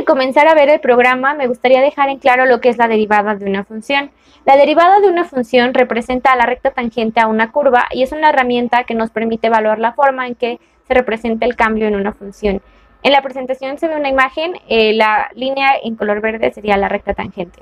comenzar a ver el programa, me gustaría dejar en claro lo que es la derivada de una función. La derivada de una función representa la recta tangente a una curva y es una herramienta que nos permite evaluar la forma en que se representa el cambio en una función. En la presentación se ve una imagen, la línea en color verde sería la recta tangente.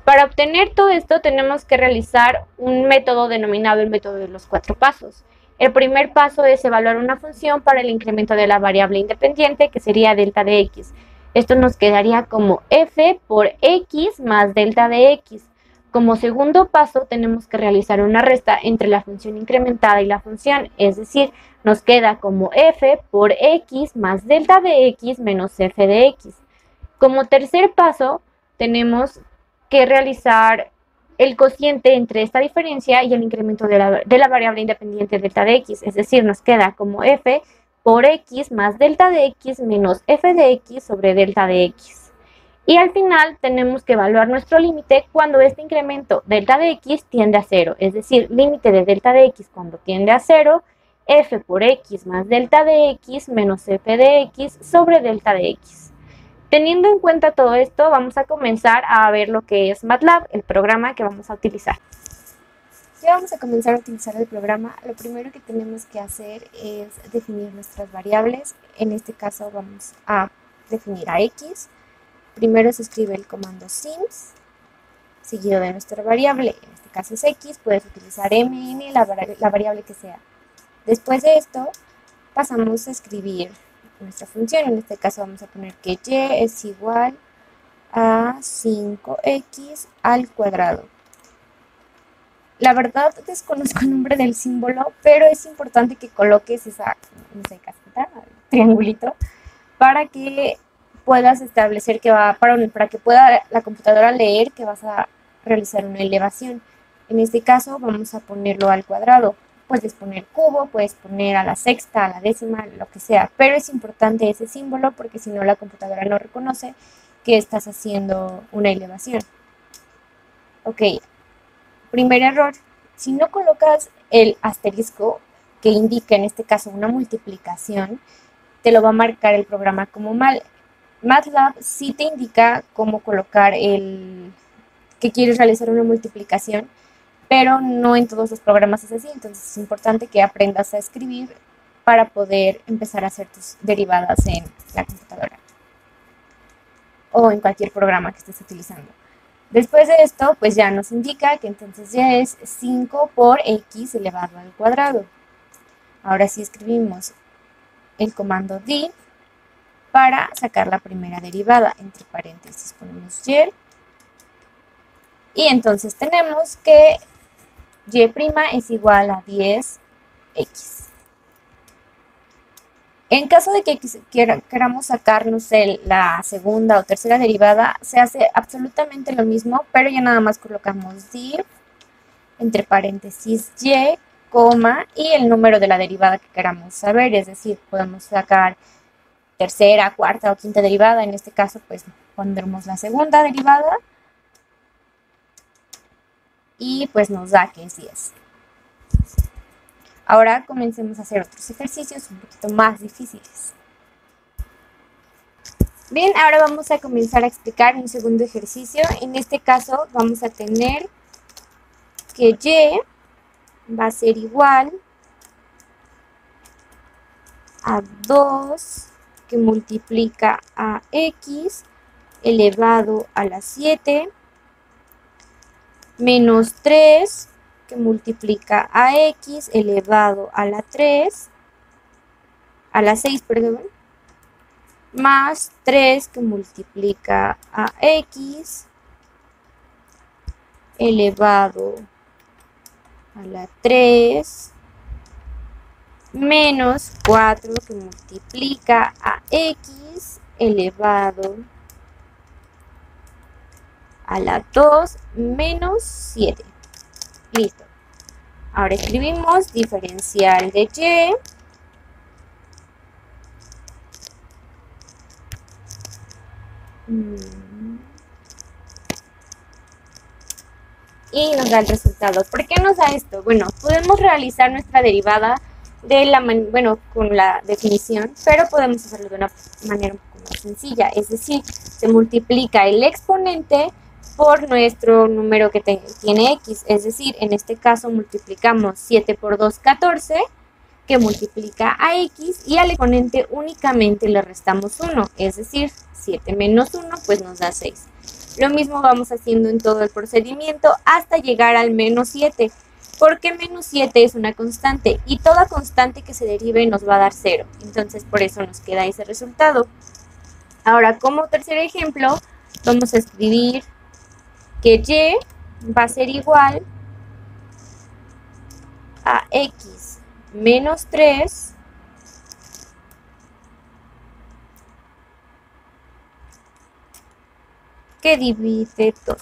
Para obtener todo esto tenemos que realizar un método denominado el método de los 4 pasos. El primer paso es evaluar una función para el incremento de la variable independiente, que sería delta de x. Esto nos quedaría como f por x más delta de x. Como segundo paso tenemos que realizar una resta entre la función incrementada y la función, es decir, nos queda como f por x más delta de x menos f de x. Como tercer paso tenemos que realizar el cociente entre esta diferencia y el incremento de la variable independiente delta de x, es decir, nos queda como f por x más delta de x menos f de x sobre delta de x. Y al final tenemos que evaluar nuestro límite cuando este incremento delta de x tiende a 0, es decir, límite de delta de x cuando tiende a 0, f por x más delta de x menos f de x sobre delta de x. Teniendo en cuenta todo esto, vamos a comenzar a ver lo que es MATLAB, el programa que vamos a utilizar. Si vamos a comenzar a utilizar el programa, lo primero que tenemos que hacer es definir nuestras variables. En este caso vamos a definir a x. Primero se escribe el comando sims, seguido de nuestra variable, en este caso es x, puedes utilizar mn, la variable que sea. Después de esto, pasamos a escribir nuestra función. En este caso vamos a poner que y es igual a 5x al cuadrado. La verdad desconozco el nombre del símbolo, pero es importante que coloques esa, no sé, casita, triangulito, para que puedas establecer que para que pueda la computadora leer que vas a realizar una elevación. En este caso vamos a ponerlo al cuadrado. Puedes poner cubo, puedes poner a la sexta, a la décima, lo que sea, pero es importante ese símbolo porque si no la computadora no reconoce que estás haciendo una elevación. Ok, primer error, si no colocas el asterisco que indica en este caso una multiplicación, te lo va a marcar el programa como mal. MATLAB sí te indica cómo colocar que quieres realizar una multiplicación, pero no en todos los programas es así, entonces es importante que aprendas a escribir para poder empezar a hacer tus derivadas en la computadora o en cualquier programa que estés utilizando. Después de esto, pues ya nos indica que entonces ya es 5 por x elevado al cuadrado. Ahora sí escribimos el comando div para sacar la primera derivada, entre paréntesis ponemos y entonces tenemos que y' es igual a 10x. En caso de que queramos sacar, no sé, la segunda o tercera derivada, se hace absolutamente lo mismo, pero ya nada más colocamos div, entre paréntesis y, coma, y el número de la derivada que queramos saber, es decir, podemos sacar tercera, cuarta o quinta derivada, en este caso pues pondremos la segunda derivada, y pues nos da que es 10. Ahora comencemos a hacer otros ejercicios un poquito más difíciles. Bien, ahora vamos a comenzar a explicar un segundo ejercicio. En este caso vamos a tener que y va a ser igual a 2 que multiplica a x elevado a la 7 menos 3 que multiplica a x elevado a la 6, perdón, más 3 que multiplica a x elevado a la 3 menos 4 que multiplica a x elevado a la 2 menos 7. Listo. Ahora escribimos diferencial de y nos da el resultado. ¿Por qué nos da esto? Bueno, podemos realizar nuestra derivada con la definición, pero podemos hacerlo de una manera un poco sencilla, es decir, se multiplica el exponente por nuestro número que tiene x, es decir, en este caso multiplicamos 7 por 2, 14, que multiplica a x, y al exponente únicamente le restamos 1, es decir, 7 menos 1 pues nos da 6. Lo mismo vamos haciendo en todo el procedimiento hasta llegar al menos 7, porque menos 7 es una constante y toda constante que se derive nos va a dar 0, entonces por eso nos queda ese resultado. Ahora, como tercer ejemplo, vamos a escribir que y va a ser igual a x menos 3 que divide 2.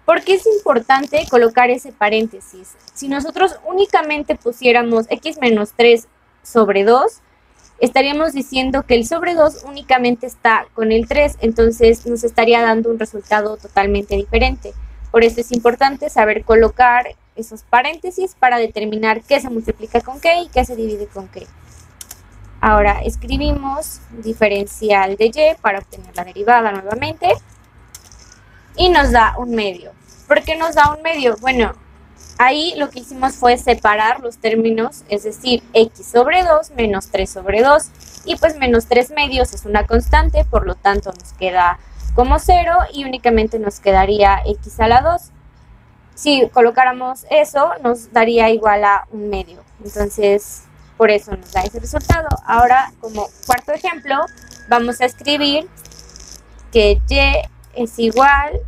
¿Por qué es importante colocar ese paréntesis? Si nosotros únicamente pusiéramos x menos 3 sobre 2, estaríamos diciendo que el sobre 2 únicamente está con el 3, entonces nos estaría dando un resultado totalmente diferente. Por eso es importante saber colocar esos paréntesis para determinar qué se multiplica con qué y qué se divide con qué. Ahora escribimos diferencial de y para obtener la derivada nuevamente y nos da un medio. ¿Por qué nos da un medio? Bueno, ahí lo que hicimos fue separar los términos, es decir, x sobre 2 menos 3 sobre 2, y pues menos 3 medios es una constante, por lo tanto nos queda como 0 y únicamente nos quedaría x a la 2. Si colocáramos eso, nos daría igual a un medio, entonces por eso nos da ese resultado. Ahora, como cuarto ejemplo, vamos a escribir que y es igual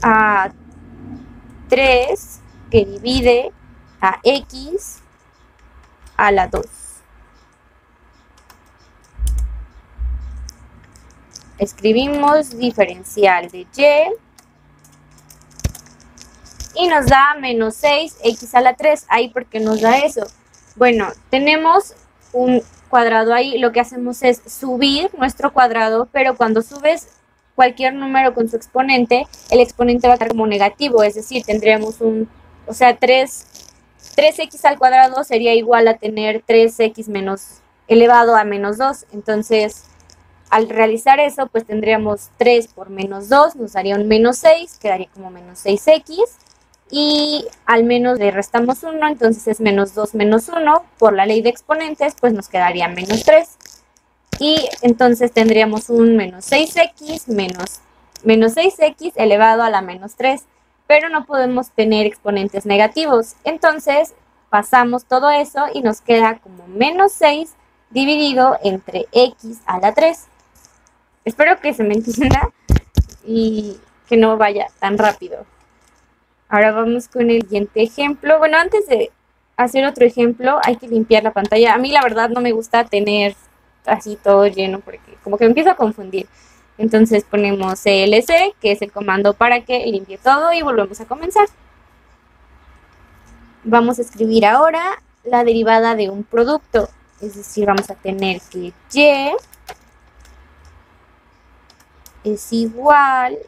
a 3 que divide a x a la 2. Escribimos diferencial de y nos da menos 6x a la 3. Ahí, ¿por qué nos da eso? Bueno, tenemos un cuadrado ahí, lo que hacemos es subir nuestro cuadrado, pero cuando subes cualquier número con su exponente, el exponente va a estar como negativo, es decir, tendríamos 3x al cuadrado sería igual a tener 3x menos elevado a menos 2, entonces al realizar eso, pues tendríamos 3 por menos 2, nos daría un menos 6, quedaría como menos 6x, y al menos le restamos 1, entonces es menos 2 menos 1, por la ley de exponentes, pues nos quedaría menos 3. Y entonces tendríamos un menos 6x menos 6x elevado a la menos 3, pero no podemos tener exponentes negativos. Entonces pasamos todo eso y nos queda como menos 6 dividido entre x a la 3. Espero que se me entienda y que no vaya tan rápido. Ahora vamos con el siguiente ejemplo. Bueno, antes de hacer otro ejemplo, hay que limpiar la pantalla. A mí la verdad no me gusta tener así todo lleno porque como que me empiezo a confundir. Entonces ponemos clc, que es el comando para que limpie todo, y volvemos a comenzar. Vamos a escribir ahora la derivada de un producto. Es decir, vamos a tener que y es igual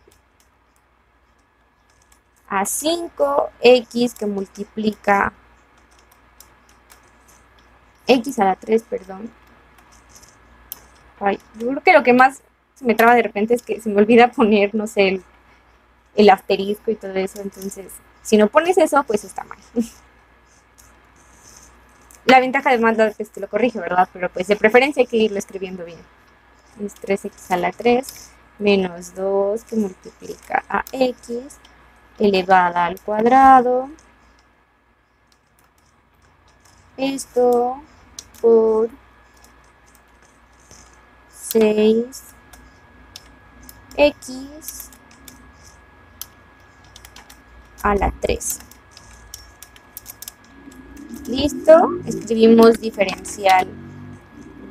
a 5x que multiplica x a la 3, perdón. Ay, yo creo que lo que más se me traba de repente es que se me olvida poner, no sé, el asterisco y todo eso. Entonces, si no pones eso, pues está mal. La ventaja de Matlab es que te lo corrige, ¿verdad? Pero pues de preferencia hay que irlo escribiendo bien. Es 3x a la 3 menos 2 que multiplica a x elevada al cuadrado. Esto por 6x a la 3. Listo, escribimos diferencial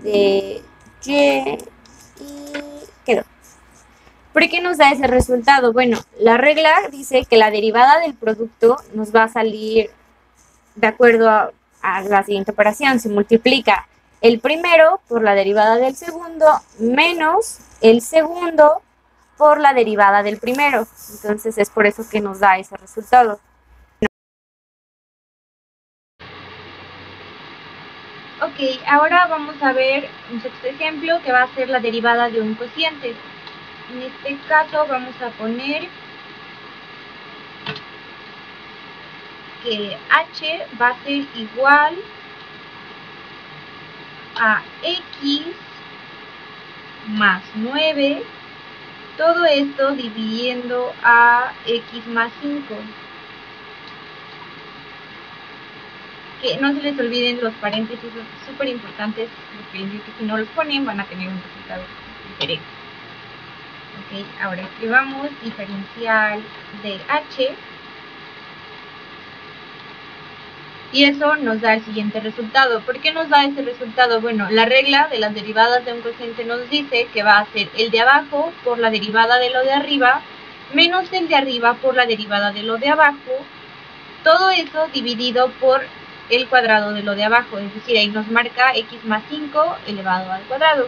de y quedó. ¿Por qué nos da ese resultado? Bueno, la regla dice que la derivada del producto nos va a salir de acuerdo a la siguiente operación. Se multiplica el primero por la derivada del segundo menos el segundo por la derivada del primero. Entonces es por eso que nos da ese resultado. Ok, ahora vamos a ver un sexto ejemplo que va a ser la derivada de un cociente. En este caso vamos a poner que h va a ser igual a x más 9, todo esto dividiendo a x más 5. Que no se les olviden los paréntesis, son súper importantes, porque si no los ponen van a tener un resultado diferente. Ok, ahora escribamos diferencial de h. Y eso nos da el siguiente resultado. ¿Por qué nos da este resultado? Bueno, la regla de las derivadas de un cociente nos dice que va a ser el de abajo por la derivada de lo de arriba, menos el de arriba por la derivada de lo de abajo. Todo eso dividido por el cuadrado de lo de abajo. Es decir, ahí nos marca x más 5 elevado al cuadrado.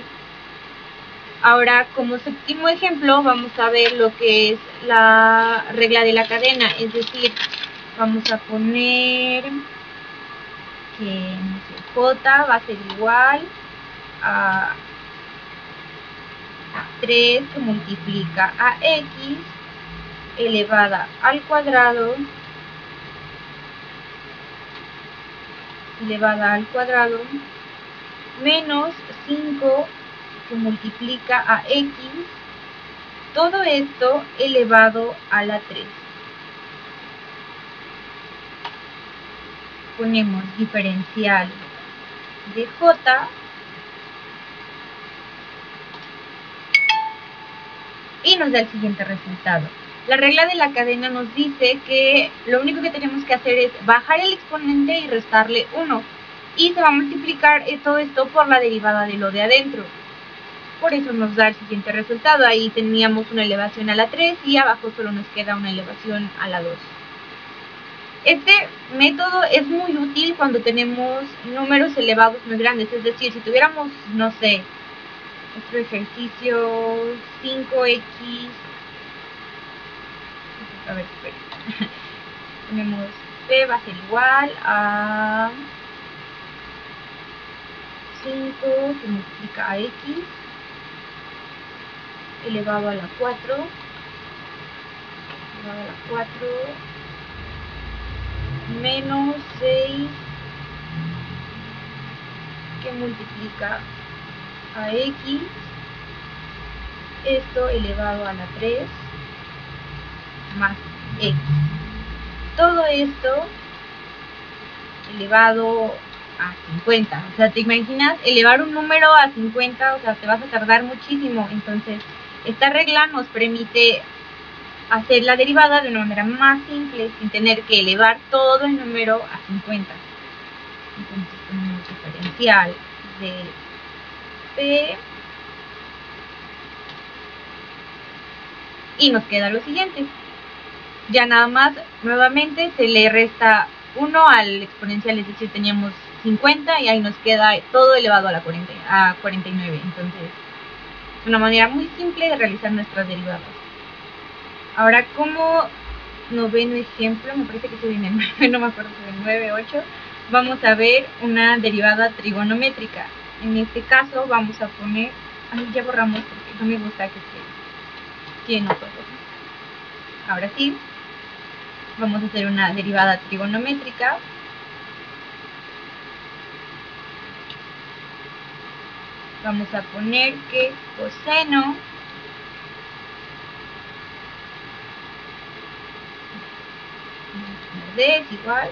Ahora, como séptimo ejemplo, vamos a ver lo que es la regla de la cadena. Es decir, vamos a poner que j va a ser igual a 3 que multiplica a x elevada al cuadrado menos 5 que multiplica a x, todo esto elevado a la 3. Ponemos diferencial de j y nos da el siguiente resultado. La regla de la cadena nos dice que lo único que tenemos que hacer es bajar el exponente y restarle 1. Y se va a multiplicar todo esto por la derivada de lo de adentro. Por eso nos da el siguiente resultado. Ahí teníamos una elevación a la 3 y abajo solo nos queda una elevación a la 2. Este método es muy útil cuando tenemos números elevados muy grandes. Es decir, si tuviéramos, no sé, otro ejercicio 5x. A ver, espera. Tenemos p va a ser igual a 5 que multiplica a x elevado a la 4 menos 6 que multiplica a x, esto elevado a la 3 más x. Todo esto elevado a 50. O sea, ¿te imaginas elevar un número a 50? O sea, te vas a tardar muchísimo. Entonces, esta regla nos permite hacer la derivada de una manera más simple, sin tener que elevar todo el número a 50. Entonces, ponemos diferencial de p y nos queda lo siguiente. Ya nada más, nuevamente se le resta 1 al exponencial, es decir, teníamos 50 y ahí nos queda todo elevado a la 49. Entonces, es una manera muy simple de realizar nuestras derivadas. Ahora, como noveno ejemplo, me parece que se viene el 9, no me acuerdo si es el 9, 8, vamos a ver una derivada trigonométrica. En este caso vamos a poner, ya borramos porque no me gusta que esté lleno todo. Ahora sí, vamos a hacer una derivada trigonométrica. Vamos a poner que coseno de es igual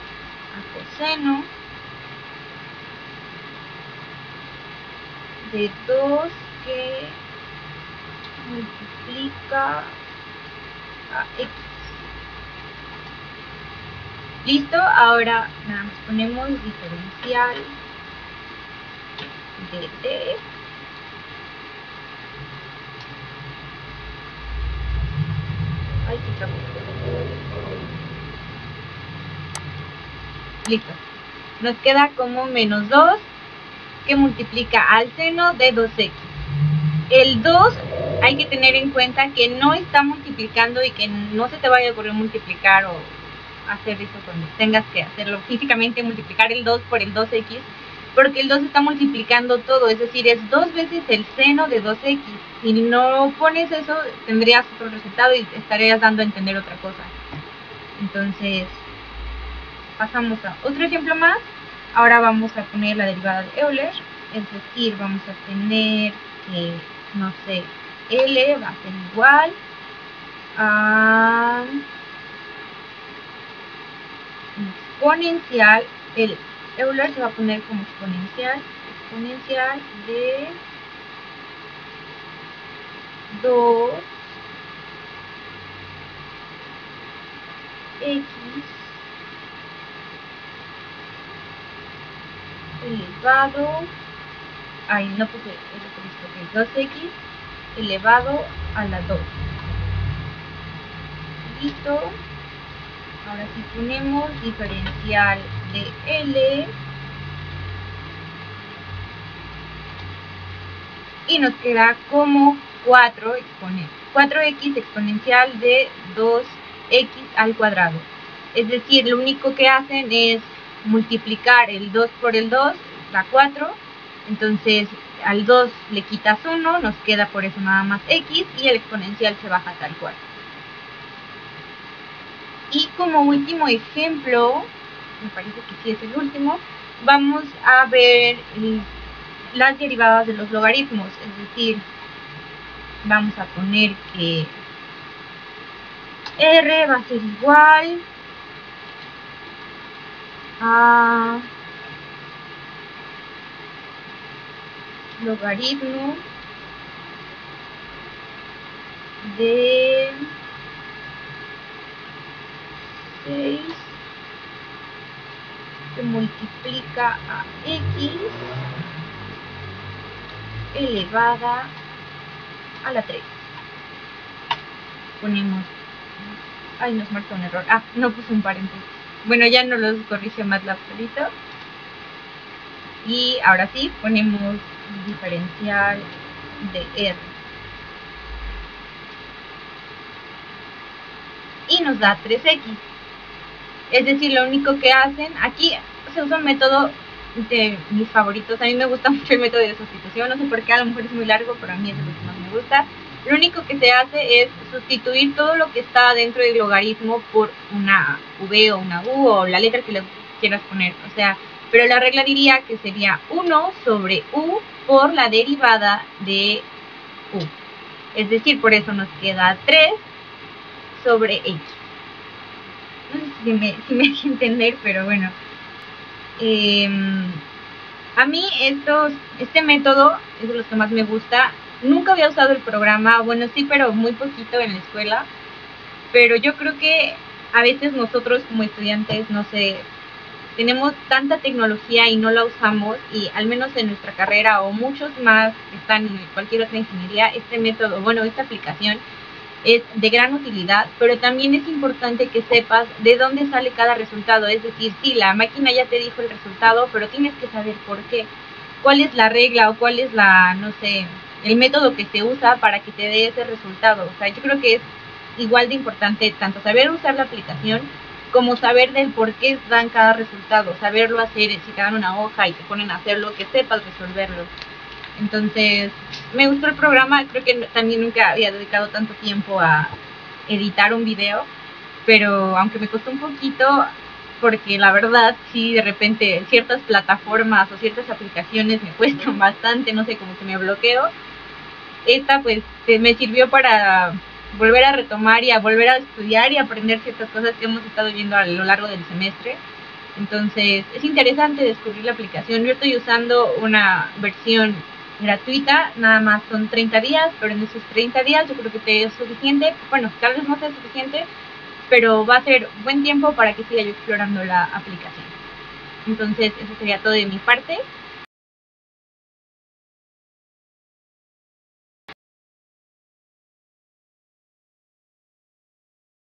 a coseno de 2 que multiplica a x. Listo, ahora nada más ponemos diferencial de t listo, nos queda como menos 2 que multiplica al seno de 2x. El 2 hay que tener en cuenta que no está multiplicando y que no se te vaya a ocurrir multiplicar o hacer eso cuando tengas que hacerlo físicamente, multiplicar el 2 por el 2x, porque el 2 está multiplicando todo, es decir, es 2 veces el seno de 2x. Si no pones eso, tendrías otro resultado y estarías dando a entender otra cosa. Entonces, pasamos a otro ejemplo más. Ahora vamos a poner la derivada de Euler, es decir, vamos a tener que, no sé, L va a ser igual a exponencial, el Euler se va a poner como exponencial de 2x elevado, ahí no puse eso, 2x elevado a la 2. Listo. Ahora sí ponemos diferencial de L y nos queda como 4x exponencial de 2x al cuadrado. Es decir, lo único que hacen es multiplicar el 2 por el 2, da 4. Entonces al 2 le quitas 1, nos queda por eso nada más x y el exponencial se baja tal cual. Y como último ejemplo, me parece que sí es el último, vamos a ver las derivadas de los logaritmos, es decir, vamos a poner que r va a ser igual a logaritmo de 6 se multiplica a x elevada a la 3. Ponemos, ay, nos marca un error, no puse un paréntesis. Bueno, ya no los corrige MATLAB solito. Y ahora sí, ponemos diferencial de r. Y nos da 3x. Es decir, lo único que hacen, aquí se usa un método de mis favoritos. A mí me gusta mucho el método de sustitución, no sé por qué, a lo mejor es muy largo, pero a mí es el que más me gusta. Lo único que se hace es sustituir todo lo que está dentro del logaritmo por una v o una u o la letra que le quieras poner. O sea, pero la regla diría que sería 1 sobre u por la derivada de u. Es decir, por eso nos queda 3 sobre x. No sé si me deje entender, pero bueno. A mí este método es de los que más me gusta. Nunca había usado el programa, bueno sí, pero muy poquito en la escuela. Pero yo creo que a veces nosotros como estudiantes, no sé, tenemos tanta tecnología y no la usamos, y al menos en nuestra carrera o muchos más que están en cualquier otra ingeniería, este método, bueno, esta aplicación es de gran utilidad, pero también es importante que sepas de dónde sale cada resultado. Es decir, sí, la máquina ya te dijo el resultado, pero tienes que saber por qué, cuál es la regla o cuál es la, no sé, el método que se usa para que te dé ese resultado. O sea, yo creo que es igual de importante tanto saber usar la aplicación como saber del por qué dan cada resultado, saberlo hacer. Si te dan una hoja y te ponen a hacerlo, que sepas resolverlo. Entonces, me gustó el programa. Creo que también nunca había dedicado tanto tiempo a editar un video, pero aunque me costó un poquito, porque la verdad sí, de repente ciertas plataformas o ciertas aplicaciones me cuestan bastante, no sé, como que me bloqueo. Esta pues me sirvió para volver a retomar y a volver a estudiar y aprender ciertas cosas que hemos estado viendo a lo largo del semestre. Entonces es interesante descubrir la aplicación. Yo estoy usando una versión gratuita, nada más son 30 días, pero en esos 30 días yo creo que te es suficiente. Bueno, tal vez no sea suficiente, pero va a ser buen tiempo para que siga yo explorando la aplicación. Entonces eso sería todo de mi parte.